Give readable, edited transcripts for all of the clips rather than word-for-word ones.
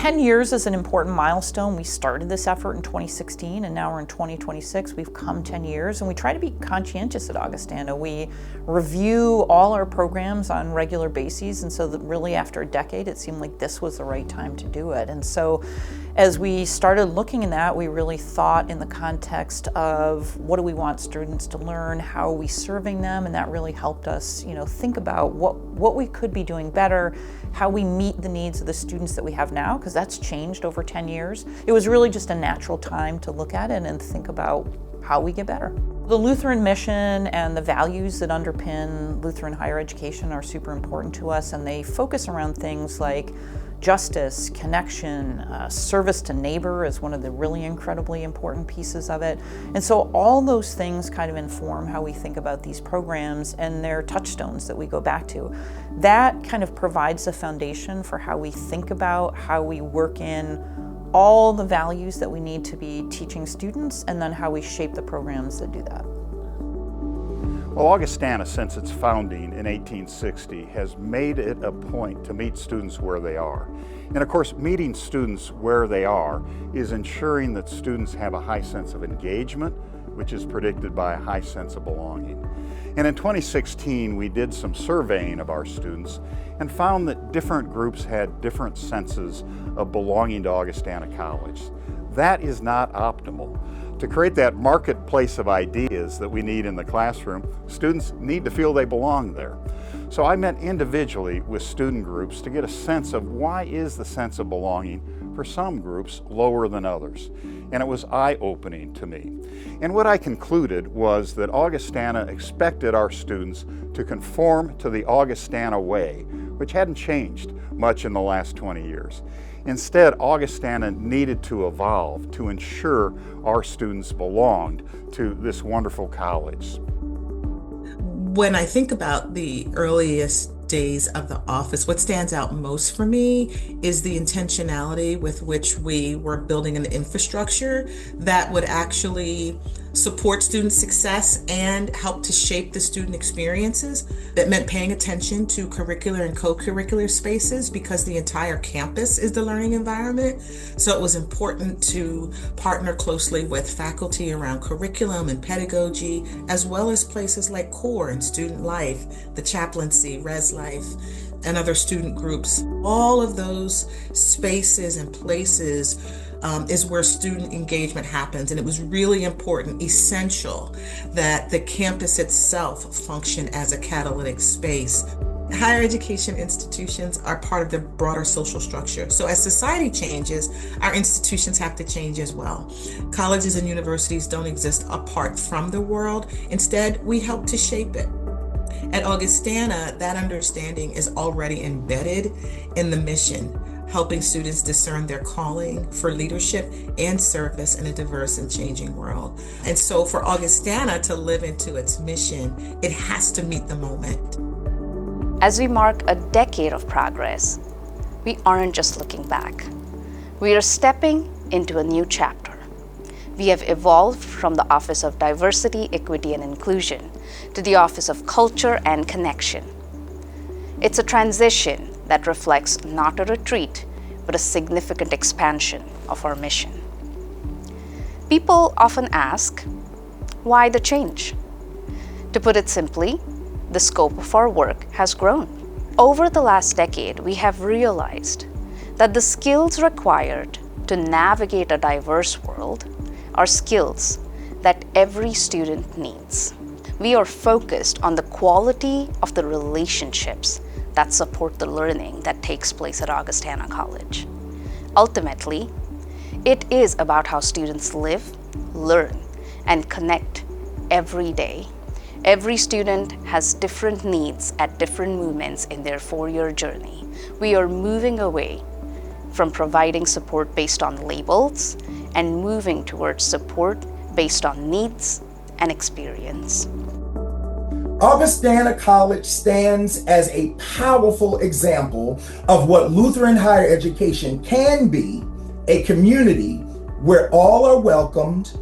10 years is an important milestone. We started this effort in 2016 and now we're in 2026. We've come 10 years and we try to be conscientious at Augustana. We review all our programs on regular bases, and so that really after a decade it seemed like this was the right time to do it. And so as we started looking at that, we really thought in the context of what do we want students to learn, how are we serving them, and that really helped us, think about what we could be doing better, how we meet the needs of the students that we have now, because that's changed over 10 years. It was really just a natural time to look at it and think about how we get better. The Lutheran mission and the values that underpin Lutheran higher education are super important to us, and they focus around things like justice, connection, service to neighbor is one of the really incredibly important pieces of it. And so all those things kind of inform how we think about these programs, and they're touchstones that we go back to. That kind of provides a foundation for how we think about, how we work in all the values that we need to be teaching students, and then how we shape the programs that do that. Well, Augustana, since its founding in 1860, has made it a point to meet students where they are. And of course, meeting students where they are is ensuring that students have a high sense of engagement, which is predicted by a high sense of belonging. And in 2016, we did some surveying of our students and found that different groups had different senses of belonging to Augustana College. That is not optimal. To create that marketplace of ideas that we need in the classroom, students need to feel they belong there. So I met individually with student groups to get a sense of why is the sense of belonging for some groups lower than others. And it was eye-opening to me. And what I concluded was that Augustana expected our students to conform to the Augustana way, which hadn't changed much in the last 20 years. Instead, Augustana needed to evolve to ensure our students belonged to this wonderful college. When I think about the earliest days of the office, what stands out most for me is the intentionality with which we were building an infrastructure that would actually support student success and help to shape the student experiences. That meant paying attention to curricular and co-curricular spaces because the entire campus is the learning environment. So it was important to partner closely with faculty around curriculum and pedagogy, as well as places like core and student life, the chaplaincy, res life, and other student groups. All of those spaces and places is where student engagement happens. And it was really important, essential, that the campus itself function as a catalytic space. Higher education institutions are part of the broader social structure. So as society changes, our institutions have to change as well. Colleges and universities don't exist apart from the world. Instead, we help to shape it. At Augustana, that understanding is already embedded in the mission, helping students discern their calling for leadership and service in a diverse and changing world. And so for Augustana to live into its mission, it has to meet the moment. As we mark a decade of progress, we aren't just looking back. We are stepping into a new chapter. We have evolved from the Office of Diversity, Equity, and Inclusion to the Office of Culture and Connection. It's a transition that reflects not a retreat, but a significant expansion of our mission. People often ask, why the change? To put it simply, the scope of our work has grown. Over the last decade, we have realized that the skills required to navigate a diverse world are skills that every student needs. We are focused on the quality of the relationships that support the learning that takes place at Augustana College. Ultimately, it is about how students live, learn, and connect every day. Every student has different needs at different moments in their four-year journey. We are moving away from providing support based on labels and moving towards support based on needs and experience. Augustana College stands as a powerful example of what Lutheran higher education can be, a community where all are welcomed,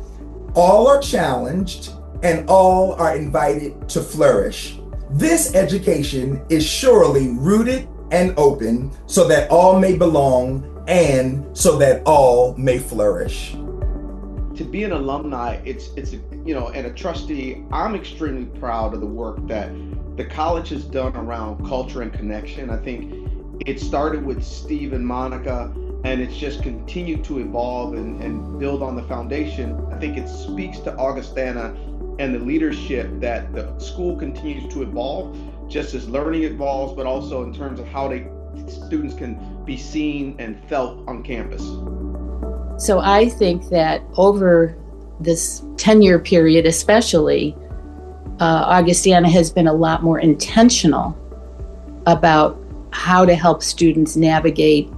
all are challenged, and all are invited to flourish. This education is surely rooted and open so that all may belong and so that all may flourish. To be an alumni, it's and a trustee, I'm extremely proud of the work that the college has done around culture and connection. I think it started with Steve and Monica, and it's just continued to evolve and build on the foundation. I think it speaks to Augustana and the leadership that the school continues to evolve, just as learning evolves, but also in terms of how students can be seen and felt on campus. So I think that over this 10-year period especially, Augustana has been a lot more intentional about how to help students navigate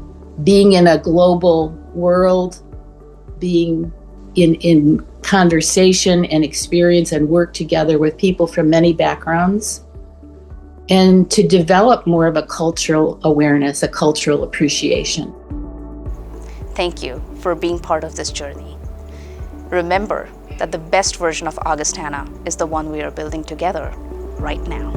being in a global world, being in conversation and experience and work together with people from many backgrounds, and to develop more of a cultural awareness, a cultural appreciation. Thank you for being part of this journey. Remember that the best version of Augustana is the one we are building together right now.